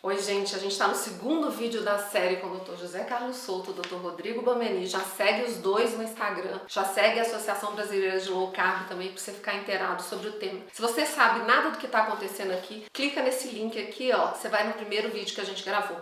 Oi gente, a gente tá no segundo vídeo da série com o Dr. José Carlos Souto, o Dr. Rodrigo Bomeni. Já segue os dois no Instagram, já segue a Associação Brasileira de Low Carb também pra você ficar inteirado sobre o tema. Se você sabe nada do que tá acontecendo aqui, clica nesse link aqui, ó, você vai no primeiro vídeo que a gente gravou.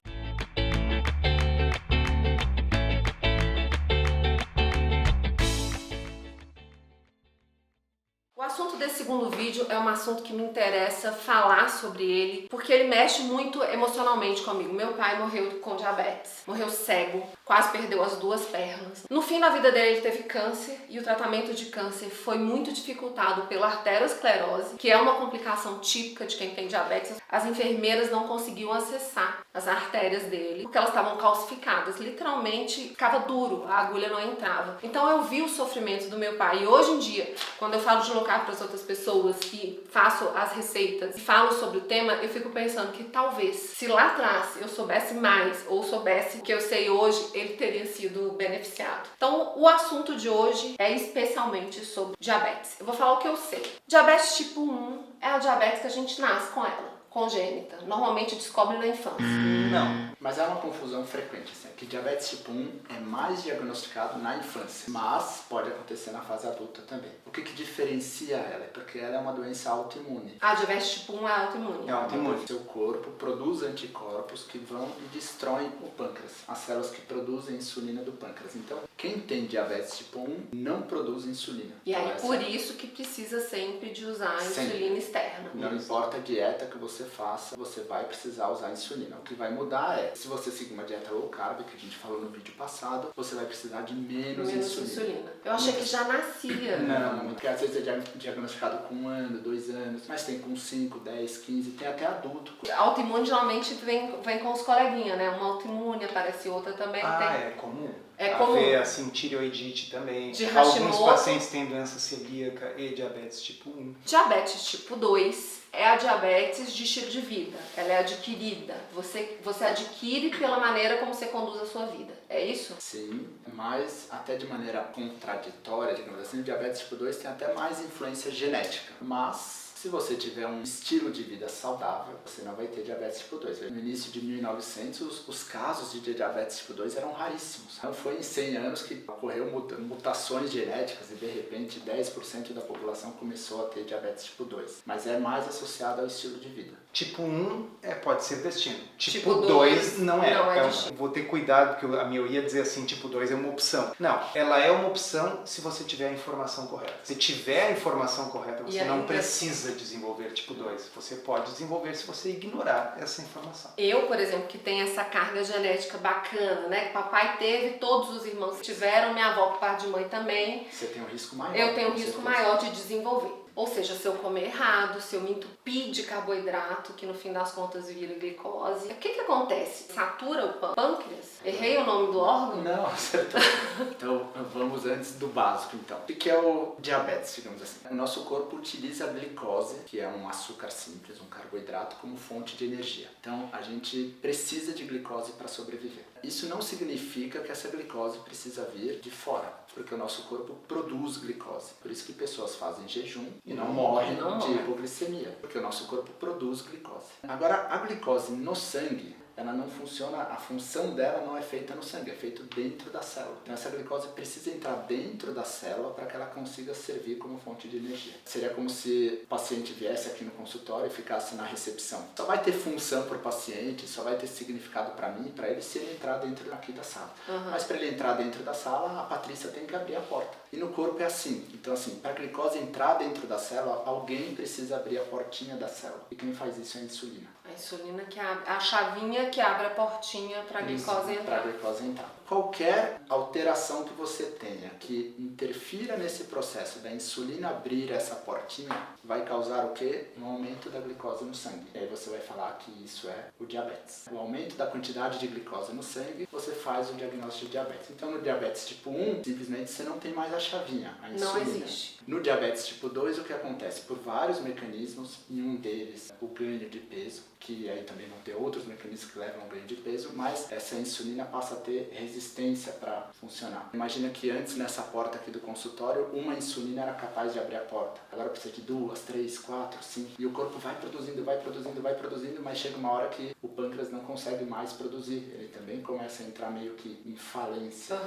O assunto desse segundo vídeo é um assunto que me interessa falar sobre ele, porque ele mexe muito emocionalmente comigo. Meu pai morreu com diabetes, morreu cego, quase perdeu as duas pernas. No fim da vida dele ele teve câncer e o tratamento de câncer foi muito dificultado pela arteriosclerose, que é uma complicação típica de quem tem diabetes. As enfermeiras não conseguiam acessar as artérias dele, porque elas estavam calcificadas, literalmente ficava duro, a agulha não entrava. Então eu vi o sofrimento do meu pai e hoje em dia, quando eu falo de low carb para as outras pessoas que faço as receitas e falo sobre o tema, eu fico pensando que talvez, se lá atrás eu soubesse mais ou soubesse o que eu sei hoje, ele teria sido beneficiado. Então o assunto de hoje é especialmente sobre diabetes. Eu vou falar o que eu sei. Diabetes tipo 1 é a diabetes que a gente nasce com ela, congênita. Normalmente descobre na infância. Não, mas é uma confusão frequente, assim, que diabetes tipo 1 é mais diagnosticado na infância, mas pode acontecer na fase adulta também. O que diferencia ela? É porque ela é uma doença autoimune. A diabetes tipo 1 é autoimune. É autoimune. Seu corpo produz anticorpos que vão e destroem o pâncreas, as células que produzem insulina do pâncreas. Então, quem tem diabetes tipo 1 não produz insulina. E aí, então, por isso que precisa sempre de usar a insulina externa. Não importa a dieta que você faça, você vai precisar usar insulina. O que vai mudar é, se você seguir uma dieta low carb, que a gente falou no vídeo passado, você vai precisar de menos insulina. Eu achei que já nascia. Não, porque às vezes é diagnosticado com 1 ano, 2 anos, mas tem com 5, 10, 15, tem até adulto. Autoimune geralmente vem com os coleguinhas, né? Uma autoimune, aparece outra também. É comum. É comum. Haver, assim, tireoidite também. De Alguns Hashimoto. pacientes têm doença celíaca e diabetes tipo 1. Diabetes tipo 2 é a diabetes de estilo de vida. Ela é adquirida. Você adquire pela maneira como você conduz a sua vida. É isso? Sim, mas até de maneira contraditória, digamos assim, o diabetes tipo 2 tem até mais influência genética. Mas se você tiver um estilo de vida saudável, você não vai ter diabetes tipo 2. No início de 1900, os casos de diabetes tipo 2 eram raríssimos. Não foi em 100 anos que ocorreu mutações genéticas e de repente 10% da população começou a ter diabetes tipo 2. Mas é mais associado ao estilo de vida. Tipo 1 pode ser destino. Tipo 2 2 não é. não é Então, destino. vou ter cuidado, porque a minha ia dizer assim, tipo 2 é uma opção. Não, ela é uma opção se você tiver a informação correta. Se tiver a informação correta, você não precisa desenvolver tipo 2. Você pode desenvolver se você ignorar essa informação. Eu, por exemplo, que tenho essa carga genética bacana, né? Que papai teve, todos os irmãos tiveram, minha avó por parte de mãe também. Você tem um risco maior. Eu tenho um risco maior de desenvolver. Ou seja, se eu comer errado, se eu me entupir de carboidrato, que no fim das contas vira glicose. O que acontece? Satura o pâncreas? Errei o nome do órgão? Não, acertou. Então, vamos antes do básico, então. O que é o diabetes, digamos assim? O nosso corpo utiliza a glicose, que é um açúcar simples, um carboidrato, como fonte de energia. Então, a gente precisa de glicose para sobreviver. Isso não significa que essa glicose precisa vir de fora, porque o nosso corpo produz glicose. Por isso que pessoas fazem jejum e não morrem de hipoglicemia, porque o nosso corpo produz glicose. Agora, a glicose no sangue, ela não funciona, a função dela não é feita no sangue, é feita dentro da célula. Então essa glicose precisa entrar dentro da célula para que ela consiga servir como fonte de energia. Seria como se o paciente viesse aqui no consultório e ficasse na recepção. Só vai ter função para o paciente, só vai ter significado para mim, para ele, se ele entrar dentro aqui da sala. Mas para ele entrar dentro da sala, a Patrícia tem que abrir a porta. E no corpo é assim. Então assim, para a glicose entrar dentro da célula, alguém precisa abrir a portinha da célula. E quem faz isso é a insulina. A insulina que abre, a chavinha que abre a portinha para a glicose entrar. Para a glicose entrar. Qualquer alteração que você tenha que interfira nesse processo da insulina abrir essa portinha vai causar o quê? Um aumento da glicose no sangue. E aí você vai falar que isso é o diabetes. O aumento da quantidade de glicose no sangue, você faz o diagnóstico de diabetes. Então no diabetes tipo 1, simplesmente você não tem mais a chavinha, a insulina. Não existe. No diabetes tipo 2, o que acontece? Por vários mecanismos, e um deles, o ganho de peso, que aí também vão ter outros mecanismos mecanismos que levam ao ganho de peso, mas essa insulina passa a ter resistência para funcionar. Imagina que antes, nessa porta aqui do consultório, uma insulina era capaz de abrir a porta. Agora precisa de 2, 3, 4, 5. E o corpo vai produzindo, mas chega uma hora que o pâncreas não consegue mais produzir. Ele também começa a entrar meio que em falência.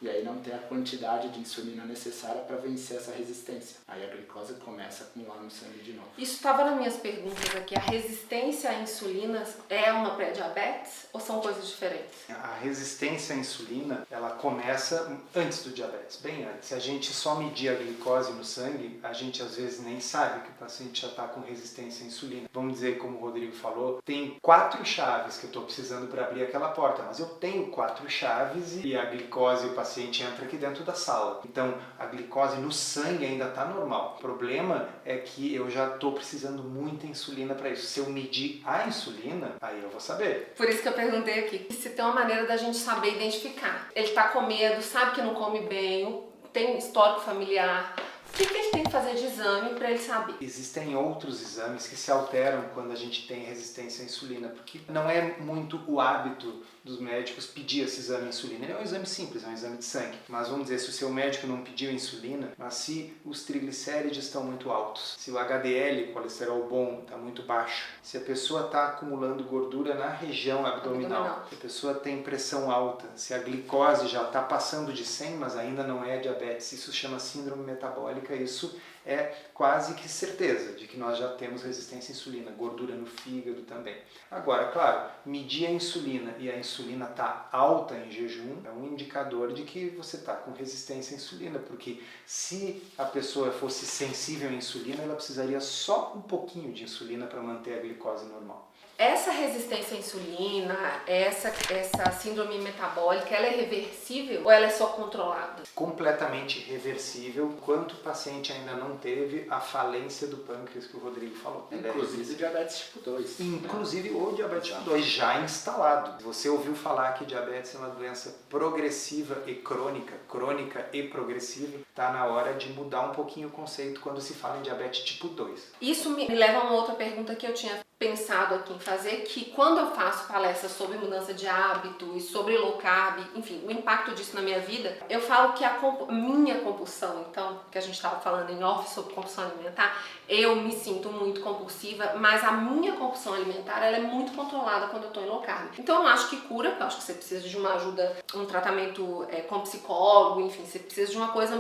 E aí não tem a quantidade de insulina necessária para vencer essa resistência. Aí a glicose começa a acumular no sangue de novo. Isso estava nas minhas perguntas aqui. A resistência à insulina é uma pré-diabetes ou são coisas diferentes? A resistência à insulina, ela começa antes do diabetes, bem antes. Se a gente só medir a glicose no sangue, a gente às vezes nem sabe que o paciente já está com resistência à insulina. Vamos dizer, como o Rodrigo falou, tem 4 chaves que eu estou precisando para abrir aquela porta, mas eu tenho 4 chaves e a glicose, o paciente entra aqui dentro da sala. Então, a glicose no sangue ainda está normal. O problema é que eu já estou precisando muita insulina para isso. Se eu medir a insulina, aí eu vou saber. Por isso que eu perguntei aqui, se tem uma maneira da gente saber identificar. Ele está com medo, sabe que não come bem, tem histórico familiar. O que ele tem que fazer de exame para ele saber? Existem outros exames que se alteram quando a gente tem resistência à insulina, porque não é muito o hábito dos médicos pedir esse exame de insulina. Ele é um exame simples, é um exame de sangue. Mas vamos dizer, se o seu médico não pediu insulina, mas se os triglicérides estão muito altos, se o HDL, colesterol bom, está muito baixo, se a pessoa está acumulando gordura na região abdominal, se a pessoa tem pressão alta, se a glicose já está passando de 100, mas ainda não é diabetes, isso chama síndrome metabólica, isso é quase que certeza de que nós já temos resistência à insulina, gordura no fígado também. Agora, claro, medir a insulina e a insulina está alta em jejum é um indicador de que você está com resistência à insulina, porque se a pessoa fosse sensível à insulina, ela precisaria só um pouquinho de insulina para manter a glicose normal. Essa resistência à insulina, essa síndrome metabólica, ela é reversível ou ela é só controlada? Completamente reversível, enquanto o paciente ainda não teve a falência do pâncreas que o Rodrigo falou. Inclusive diabetes tipo 2. Inclusive o diabetes tipo 2 já instalado. Você ouviu falar que diabetes é uma doença progressiva e crônica e progressiva, está na hora de mudar um pouquinho o conceito quando se fala em diabetes tipo 2. Isso me leva a uma outra pergunta que eu tinha pensado aqui em fazer, que quando eu faço palestras sobre mudança de hábito e sobre low carb, enfim, o impacto disso na minha vida, eu falo que a minha compulsão, então, que a gente estava falando em off sobre compulsão alimentar, eu me sinto muito compulsiva, mas a minha compulsão alimentar, ela é muito controlada quando eu estou em low carb. Então eu não acho que cura, eu acho que você precisa de uma ajuda, um tratamento com psicólogo, enfim, você precisa de uma coisa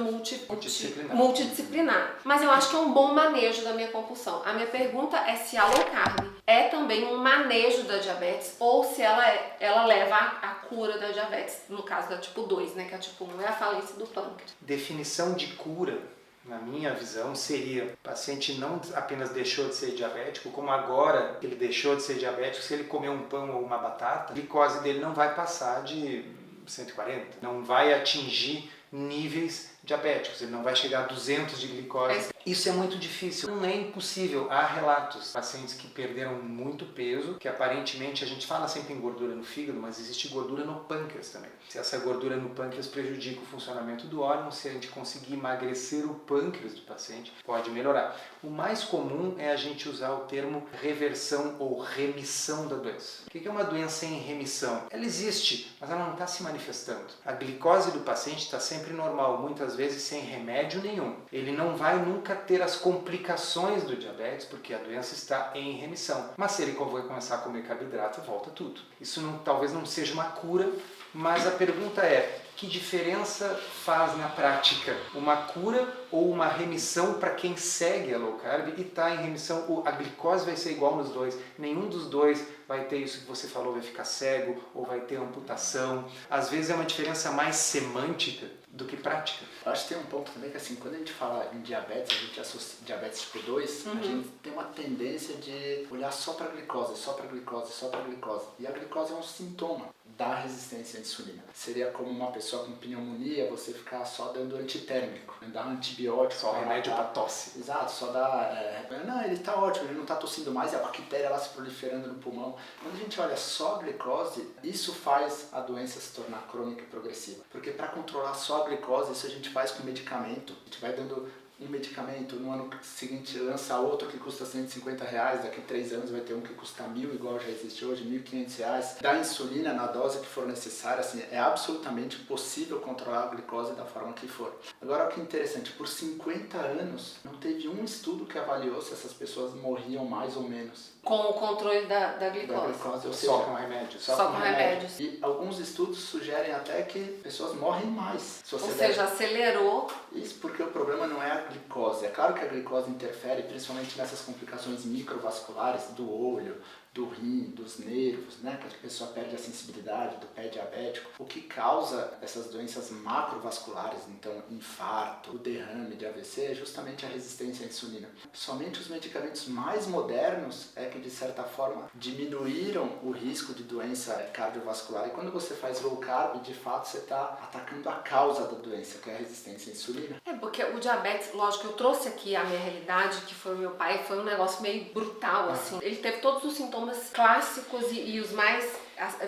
multidisciplinar. Mas eu acho que é um bom manejo da minha compulsão. A minha pergunta é se a low carb é também um manejo da diabetes ou se ela leva à cura da diabetes, no caso da tipo 2, né, que a tipo 1 é a falência do pâncreas. Definição de cura, na minha visão, seria o paciente não apenas deixou de ser diabético, como agora ele deixou de ser diabético, se ele comer um pão ou uma batata, a glicose dele não vai passar de 140, não vai atingir níveis diabéticos, ele não vai chegar a 200 de glicose. Isso é muito difícil, não é impossível. Há relatos, pacientes que perderam muito peso, que aparentemente a gente fala sempre em gordura no fígado, mas existe gordura no pâncreas também. Se essa gordura no pâncreas prejudica o funcionamento do órgão, se a gente conseguir emagrecer o pâncreas do paciente, pode melhorar. O mais comum é a gente usar o termo reversão ou remissão da doença. O que é uma doença em remissão? Ela existe, mas ela não está se manifestando. A glicose do paciente está sempre normal, muitas vezes sem remédio nenhum. Ele não vai nunca ter as complicações do diabetes, porque a doença está em remissão. Mas se ele começar a comer carboidrato, volta tudo. Isso talvez não seja uma cura, mas a pergunta é, que diferença faz na prática? Uma cura ou uma remissão para quem segue a low carb e está em remissão? A glicose vai ser igual nos dois, nenhum dos dois vai ter isso que você falou, vai ficar cego ou vai ter amputação. Às vezes é uma diferença mais semântica do que prática. Eu acho que tem um ponto também que assim, quando a gente fala em diabetes, a gente associa diabetes tipo 2, a gente tem uma tendência de olhar só para a glicose, só para a glicose, só para a glicose. E a glicose é um sintoma da resistência à insulina. Seria como uma pessoa com pneumonia, você ficar só dando antitérmico, dar antibiótico. Só remédio para tosse. Exato, só dar... não, ele está ótimo, ele não está tossindo mais, e a bactéria lá se proliferando no pulmão. Quando a gente olha só a glicose, isso faz a doença se tornar crônica e progressiva. Porque para controlar só a glicose, isso a gente faz com medicamento. A gente vai dando um medicamento, no ano seguinte lança outro que custa R$150, daqui 3 anos vai ter um que custa 1.000, igual já existe hoje, R$1.500. Da insulina na dose que for necessária, assim, é absolutamente possível controlar a glicose da forma que for. Agora, o que é interessante, por 50 anos não teve um estudo que avaliou se essas pessoas morriam mais ou menos. Com o controle da glicose. Ou seja, Só com remédios. Só com remédios. E alguns estudos sugerem até que pessoas morrem mais. Ou seja, acelerou. Isso porque o problema não é a glicose. É claro que a glicose interfere, principalmente nessas complicações microvasculares do olho, do rim, dos nervos, né? Que a pessoa perde a sensibilidade, do pé diabético. O que causa essas doenças macrovasculares, então infarto, o derrame de AVC, é justamente a resistência à insulina. Somente os medicamentos mais modernos é que, de certa forma, diminuíram o risco de doença cardiovascular. E quando você faz low carb, de fato, você está atacando a causa da doença, que é a resistência à insulina. É, porque o diabetes, lógico, eu trouxe aqui a minha realidade, que foi o meu pai, foi um negócio meio brutal, assim. Ele teve todos os sintomas clássicos e os mais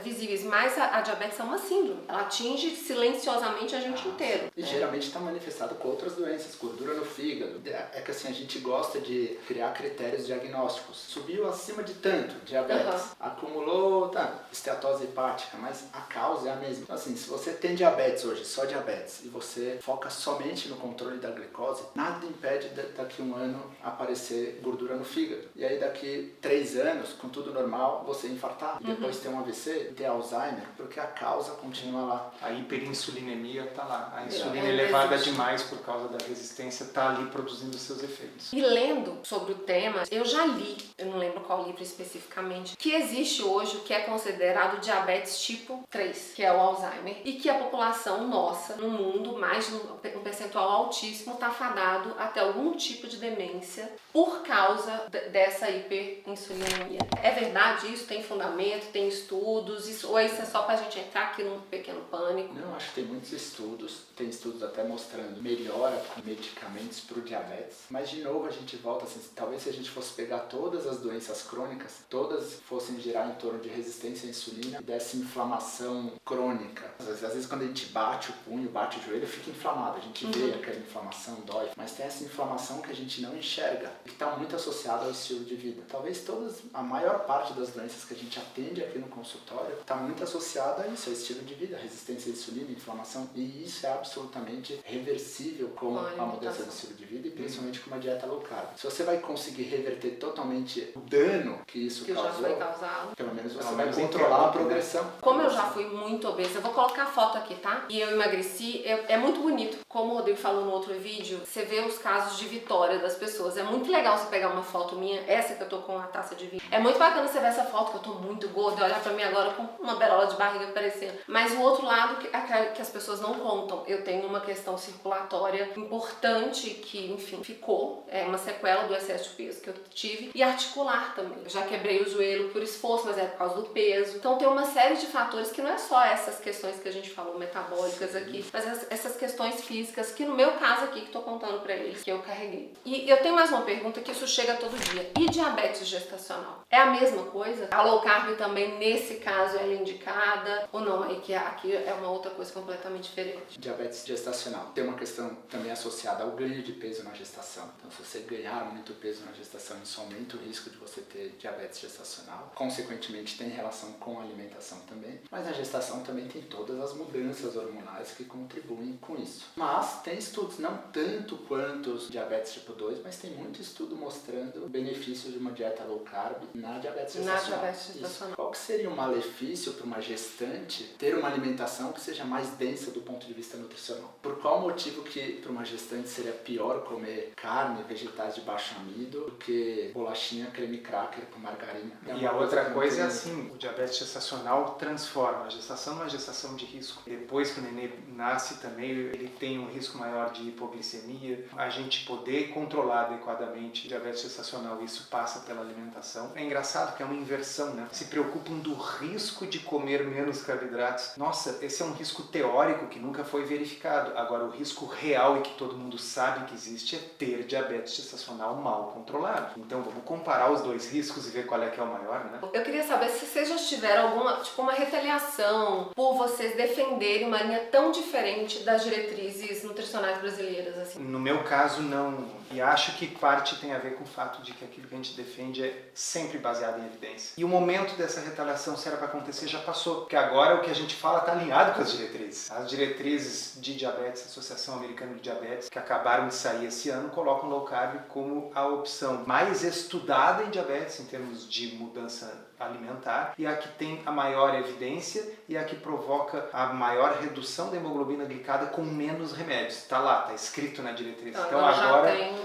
visíveis, mas a diabetes é uma síndrome. Ela atinge silenciosamente a gente inteiro. E geralmente está manifestado com outras doenças, gordura no fígado. É que assim, a gente gosta de criar critérios diagnósticos. Subiu acima de tanto, diabetes. Acumulou, esteatose hepática, mas a causa é a mesma. Então assim, se você tem diabetes hoje, só diabetes, e você foca somente no controle da glicose, nada impede daqui a um ano aparecer gordura no fígado. E aí daqui 3 anos, com tudo normal, você infartar. E depois ter um AVC, ter Alzheimer, porque a causa continua lá. A hiperinsulinemia está lá. A insulina elevada demais por causa da resistência está ali produzindo seus efeitos. E lendo sobre o tema, eu já li, eu não lembro qual livro especificamente, que existe hoje o que é considerado diabetes tipo 3, que é o Alzheimer, e que a população nossa, no mundo, mais um percentual altíssimo, está fadado a ter algum tipo de demência por causa dessa hiperinsulinemia. É verdade isso? Tem fundamento? Tem estudos? Ou isso é só pra gente entrar aqui num pequeno pânico? Não, acho que tem muitos estudos. Tem estudos até mostrando melhora com medicamentos para o diabetes. Mas, de novo, a gente volta assim, talvez se a gente fosse pegar todas as doenças crônicas, todas fossem girar em torno de resistência à insulina e dessa inflamação crônica. Às vezes, quando a gente bate o punho, bate o joelho, fica inflamado. A gente vê aquela inflamação, dói. Mas tem essa inflamação que a gente não enxerga, que está muito associada ao estilo de vida. Talvez a maior parte das doenças que a gente atende aqui no consultório está muito associada a isso, ao estilo de vida, resistência à insulina, inflamação, e isso é absolutamente reversível com a mudança do estilo de vida e principalmente com uma dieta low carb. Se você vai conseguir reverter totalmente o dano que isso causou, já foi causado, pelo menos você vai controlar a progressão. Como eu já fui muito obesa, eu vou colocar a foto aqui, tá? E eu emagreci, é muito bonito. Como o Rodrigo falou no outro vídeo, você vê os casos de vitória das pessoas. É muito legal você pegar uma foto minha, essa que eu tô com a taça de vinho. É muito bacana você ver essa foto que eu tô muito gorda e olhar pra mim agora com uma berola de barriga aparecendo. Mas o outro lado que as pessoas não contam, eu tenho uma questão circulatória importante que, enfim, ficou. É uma sequela do excesso de peso que eu tive. E articular também. Eu já quebrei o joelho por esforço, mas é por causa do peso. Então tem uma série de fatores que não é só essas questões que a gente falou, metabólicas aqui, mas essas questões físicas que no meu caso aqui, que tô contando pra eles, que eu carreguei. E eu tenho mais uma pergunta que isso chega todo dia. E diabetes gestacional? É a mesma coisa? A low carb também, nesse caso, ela é indicada? Ou não? Aí que aqui é uma outra coisa completamente diferente. Diabetes gestacional. Tem uma questão também associada ao ganho de peso na gestação. Então, se você ganhar muito peso na gestação, isso aumenta o risco de você ter diabetes gestacional. Consequentemente, tem relação com a alimentação também. Mas na gestação também tem todas as mudanças hormonais que contribuem com isso. Mas tem estudos, não tanto quanto os diabetes tipo 2, mas tem muito estudo mostrando benefícios de uma dieta low carb na diabetes gestacional. Na diabetes gestacional. Qual que seria um malefício para uma gestante ter uma alimentação que seja mais densa do ponto de vista nutricional? Por qual motivo que para uma gestante seria pior comer carne, vegetais de baixo amido do que bolachinha, creme cracker com margarina? E a outra coisa é assim, o diabetes gestacional transforma. A gestação é uma gestação de risco. Depois que o nenê nasce também, ele tem um risco maior de hipoglicemia. A gente poder controlar adequadamente o diabetes gestacional, isso passa pela alimentação. É engraçado que é uma inversão, né? Se preocupam do do risco de comer menos carboidratos. Nossa, esse é um risco teórico que nunca foi verificado. Agora, o risco real e que todo mundo sabe que existe é ter diabetes gestacional mal controlado. Então, vamos comparar os dois riscos e ver qual é que é o maior, né? Eu queria saber se vocês já tiveram alguma, tipo, uma retaliação por vocês defenderem uma linha tão diferente das diretrizes nutricionais brasileiras, assim. No meu caso, não. E acho que parte tem a ver com o fato de que aquilo que a gente defende é sempre baseado em evidência. E o momento dessa retaliação, se era para acontecer, já passou. Porque agora o que a gente fala está alinhado com as diretrizes. As diretrizes de diabetes, Associação Americana de Diabetes, que acabaram de sair esse ano, colocam low carb como a opção mais estudada em diabetes, em termos de mudança alimentar, e a que tem a maior evidência e a que provoca a maior redução da hemoglobina glicada com menos remédios. Está lá, está escrito na diretriz. Então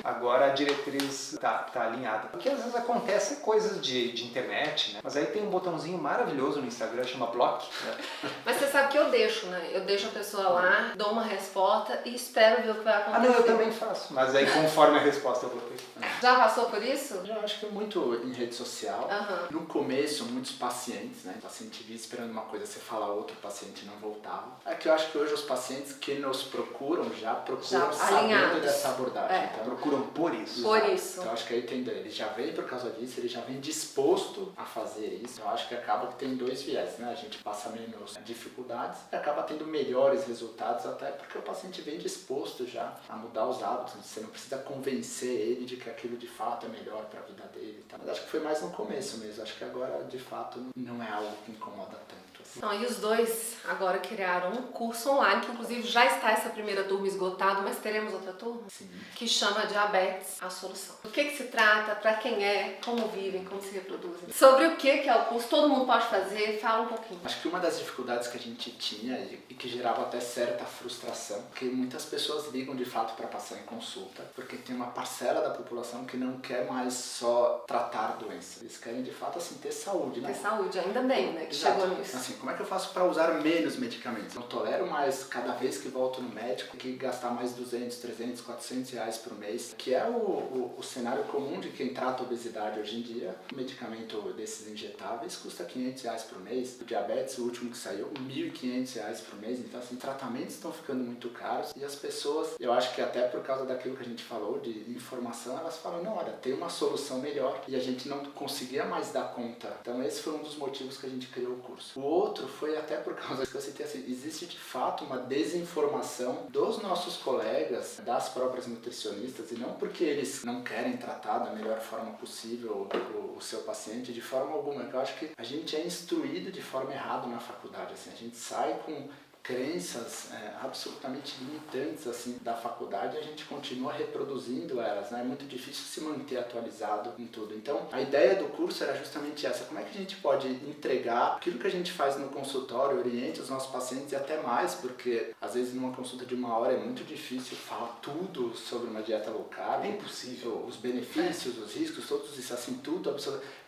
agora a diretriz está alinhada. O que às vezes acontece é coisas de internet, né? Mas aí tem um botãozinho maravilhoso no Instagram, chama Block. Né? Mas você sabe que eu deixo, né? Eu deixo a pessoa lá, dou uma resposta e espero ver o que vai acontecer. Ah, não, eu também faço. Mas aí conforme a resposta eu bloqueio. Já passou por isso? Já acho que é muito em rede social. Uhum. No começo, muitos pacientes, né? O paciente vinha esperando uma coisa, você fala outra, o paciente não voltava. É que eu acho que hoje os pacientes que nos procuram já procuram sabendo dessa abordagem. Então, procuram por isso. Por isso. Então acho que aí ele já vem por causa disso, ele já vem disposto a fazer isso. Eu acho que acaba que tem dois viés, né? A gente passa menos dificuldades e acaba tendo melhores resultados, até porque o paciente vem disposto já a mudar os hábitos. Você não precisa convencer ele de que aquilo de fato é melhor para a vida dele. Tá? Mas acho que foi mais no começo mesmo. Acho que agora de fato não é algo que incomoda tanto. Então, e os dois agora criaram um curso online, que inclusive já está essa primeira turma esgotada, mas teremos outra turma? Sim. Que chama Diabetes, a Solução. Do que se trata, para quem é, como vivem, como se reproduzem. Sobre o que é o curso, todo mundo pode fazer, fala um pouquinho. Acho que uma das dificuldades que a gente tinha e que gerava até certa frustração, porque muitas pessoas ligam de fato para passar em consulta, porque tem uma parcela da população que não quer mais só tratar doença. Eles querem de fato assim ter saúde, né? Ter saúde, ainda bem, né, que Exato. chegou nisso. Assim, como é que eu faço para usar menos medicamentos? Não tolero mais, cada vez que volto no médico, que gastar mais 200, 300, 400 reais por mês, que é o cenário comum de quem trata obesidade hoje em dia. O medicamento desses injetáveis custa 500 reais por mês. O diabetes, o último que saiu, 1.500 reais por mês. Então, assim, tratamentos estão ficando muito caros e as pessoas, eu acho que até por causa daquilo que a gente falou de informação, elas falam, não, olha, tem uma solução melhor e a gente não conseguia mais dar conta. Então, esse foi um dos motivos que a gente criou o curso. O outro foi até por causa que eu citei assim, existe de fato uma desinformação dos nossos colegas, das próprias nutricionistas, e não porque eles não querem tratar da melhor forma possível o seu paciente, de forma alguma. Eu acho que a gente é instruído de forma errada na faculdade, assim, a gente sai com crenças absolutamente limitantes assim da faculdade e a gente continua reproduzindo elas, né? É muito difícil se manter atualizado em tudo. Então, a ideia do curso era justamente essa, como é que a gente pode entregar aquilo que a gente faz no consultório, oriente os nossos pacientes e até mais, porque às vezes numa consulta de 1 hora é muito difícil falar tudo sobre uma dieta low carb, é impossível, os benefícios, os riscos, todos isso, assim, tudo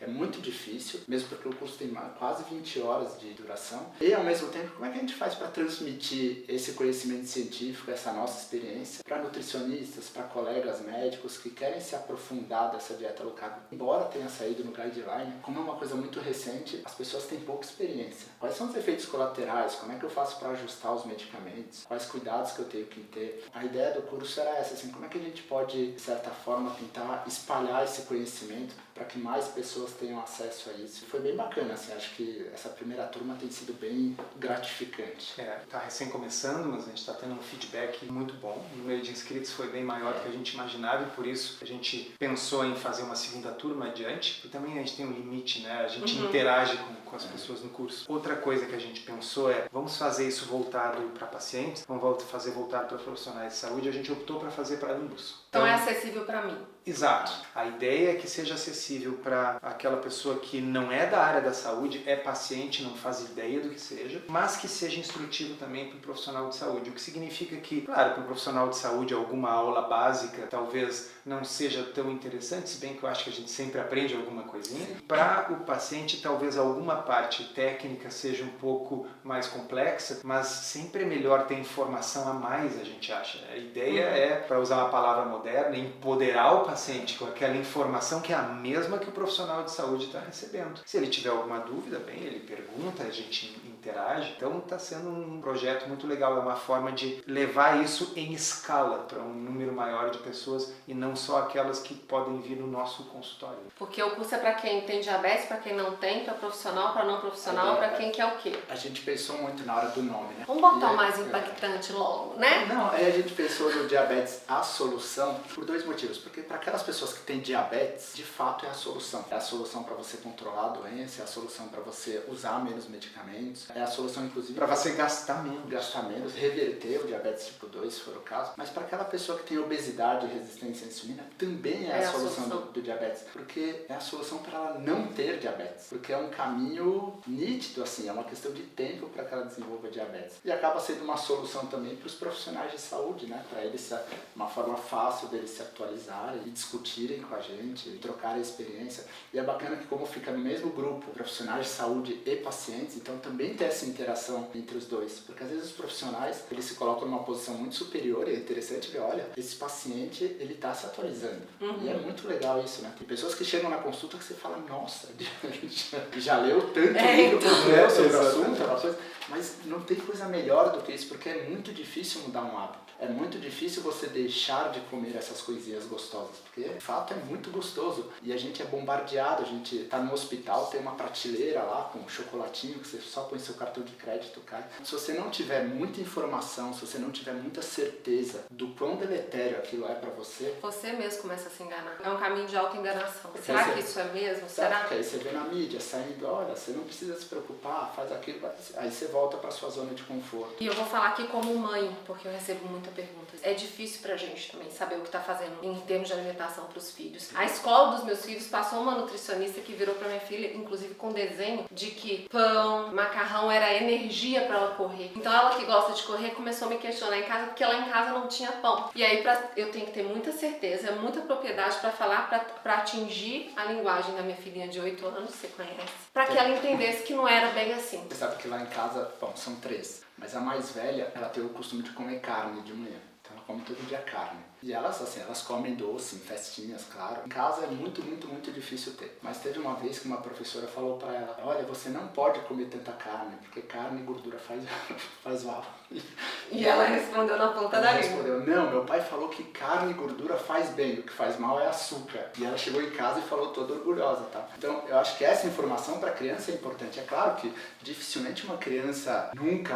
é muito difícil, mesmo porque o curso tem quase 20 horas de duração, e ao mesmo tempo, como é que a gente faz para transmitir esse conhecimento científico, essa nossa experiência para nutricionistas, para colegas médicos que querem se aprofundar dessa dieta low carb. Embora tenha saído no guideline, como é uma coisa muito recente, as pessoas têm pouca experiência. Quais são os efeitos colaterais? Como é que eu faço para ajustar os medicamentos? Quais cuidados que eu tenho que ter? A ideia do curso era essa, assim, como é que a gente pode, de certa forma, tentar espalhar esse conhecimento para que mais pessoas tenham acesso a isso. Foi bem bacana, assim, acho que essa primeira turma tem sido bem gratificante. Está recém começando, mas a gente está tendo um feedback muito bom. O número de inscritos foi bem maior do que a gente imaginava e por isso a gente pensou em fazer uma segunda turma adiante. E também a gente tem um limite, né? A gente interage com as pessoas no curso. Outra coisa que a gente pensou é, vamos fazer isso voltado para pacientes, vamos fazer voltado para profissionais de saúde. A gente optou para fazer para ambos. Então é acessível para mim. Exato. A ideia é que seja acessível para aquela pessoa que não é da área da saúde, é paciente, não faz ideia do que seja, mas que seja instrutivo também para o profissional de saúde. O que significa que, claro, para o profissional de saúde, alguma aula básica talvez não seja tão interessante, se bem que eu acho que a gente sempre aprende alguma coisinha. Para o paciente, talvez alguma parte técnica seja um pouco mais complexa, mas sempre é melhor ter informação a mais, a gente acha. A ideia é, para usar uma palavra moderna, empoderar o paciente com aquela informação que é a mesma mesma que o profissional de saúde está recebendo. Se ele tiver alguma dúvida, bem, ele pergunta, a gente interage. Então está sendo um projeto muito legal, é uma forma de levar isso em escala para um número maior de pessoas e não só aquelas que podem vir no nosso consultório. Porque o curso é para quem tem diabetes, para quem não tem, para profissional, para não profissional, para quem quer o quê? A gente pensou muito na hora do nome, né? Vamos botar o mais impactante logo, né? Não, aí a gente pensou no diabetes a solução por dois motivos. Porque para aquelas pessoas que têm diabetes, de fato é a solução. É a solução para você controlar a doença, é a solução para você usar menos medicamentos, é a solução inclusive Para você gastar menos, reverter o diabetes tipo 2, se for o caso. Mas para aquela pessoa que tem obesidade e resistência à insulina, também é a solução do diabetes. Porque é a solução para ela não ter diabetes. Porque é um caminho nítido, assim, é uma questão de tempo para que ela desenvolva diabetes. E acaba sendo uma solução também para os profissionais de saúde, né? Para eles, uma forma fácil deles se atualizarem e discutirem com a gente, trocarem experiência. E é bacana que como fica no mesmo grupo, profissionais de saúde e pacientes, então também tem essa interação entre os dois. Porque às vezes os profissionais, eles se colocam numa posição muito superior e é interessante ver, olha, esse paciente, ele está se atualizando. E é muito legal isso, né? Tem pessoas que chegam na consulta que você fala, nossa, já leu tanto livro sobre o assunto, uma coisa, mas não tem coisa melhor do que isso, porque é muito difícil mudar um hábito. É muito difícil você deixar de comer essas coisinhas gostosas, porque de fato é muito gostoso. E a gente é bombardeado, a gente tá no hospital, tem uma prateleira lá com um chocolatinho que você só põe seu cartão de crédito, cai. Se você não tiver muita informação, se você não tiver muita certeza do quão deletério aquilo é pra você, você mesmo começa a se enganar. É um caminho de auto-enganação. Será que isso é mesmo? Será? Porque aí você vê na mídia saindo, olha, você não precisa se preocupar, faz aquilo, aí você volta pra sua zona de conforto. E eu vou falar aqui como mãe, porque eu recebo muita pergunta. É difícil pra gente também saber o que tá fazendo em termos de alimentação pros filhos. A escola dos meus filhos passou uma nutricionista que virou pra minha filha, inclusive com desenho, de que pão, macarrão era energia pra ela correr. Então ela que gosta de correr começou a me questionar em casa, porque lá em casa não tinha pão. E aí eu tenho que ter muita certeza, muita propriedade pra falar, pra atingir a linguagem da minha filhinha de 8 anos, você conhece, pra que ela entendesse que não era bem assim. Você sabe que lá em casa, bom, são 3, mas a mais velha, ela tem o costume de comer carne de manhã. Então ela come todo dia carne. E elas, assim, elas comem doce, em festinhas, claro. Em casa é muito, muito, muito difícil ter. Mas teve uma vez que uma professora falou pra ela, olha, você não pode comer tanta carne, porque carne e gordura faz mal. E ela respondeu na ponta da língua. Respondeu, não, meu pai falou que carne e gordura faz bem, o que faz mal é açúcar. E ela chegou em casa e falou toda orgulhosa, tá? Então, eu acho que essa informação pra criança é importante. É claro que dificilmente uma criança nunca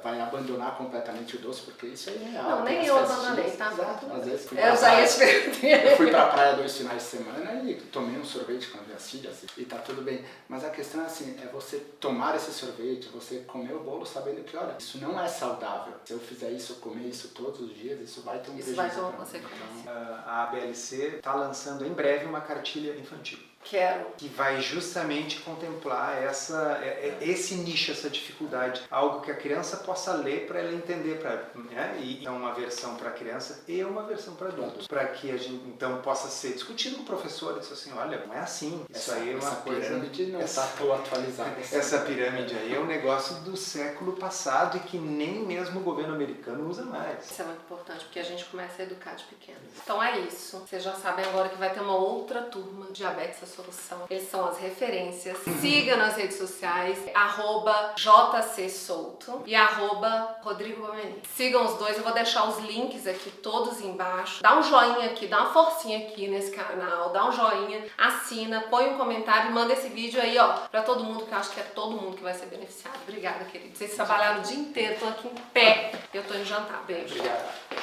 vai abandonar completamente o doce, porque isso aí é real. Não, nem eu abandonei, tá? Exato. Às vezes fui eu já ia te perguntar. Eu fui pra praia 2 finais de semana e tomei um sorvete com as minhas filhas e tá tudo bem. Mas a questão é assim, é você tomar esse sorvete, você comer o bolo sabendo que, olha, isso não é saudável. Se eu fizer isso, eu comer isso todos os dias, isso vai ter um prejuízo. Isso vai ter uma consequência. A ABLC está lançando em breve uma cartilha infantil. Quero. Que vai justamente contemplar esse nicho, essa dificuldade. Algo que a criança possa ler para ela entender. Né? E então uma versão para criança e uma versão para adultos. Para que a gente então possa ser discutido com o professor e dizer assim, olha, não é assim. Isso aí é uma coisa... Essa pirâmide não está tão atualizada. Essa pirâmide aí é um negócio do século passado e que nem mesmo o governo americano usa mais. Isso é muito importante, porque a gente começa a educar de pequeno. Então é isso. Vocês já sabem agora que vai ter uma outra turma de Diabetes Solução. Eles são as referências. Siga nas redes sociais, @JCSouto e @Rodrigo Bomeni. Sigam os dois, eu vou deixar os links aqui todos embaixo. Dá um joinha aqui, dá uma forcinha aqui nesse canal, dá um joinha, assina, põe um comentário e manda esse vídeo aí, ó, pra todo mundo, que eu acho que é todo mundo que vai ser beneficiado. Obrigada, querido. Vocês trabalharam o dia inteiro, tô aqui em pé. Eu tô indo jantar. Beijo. Obrigado.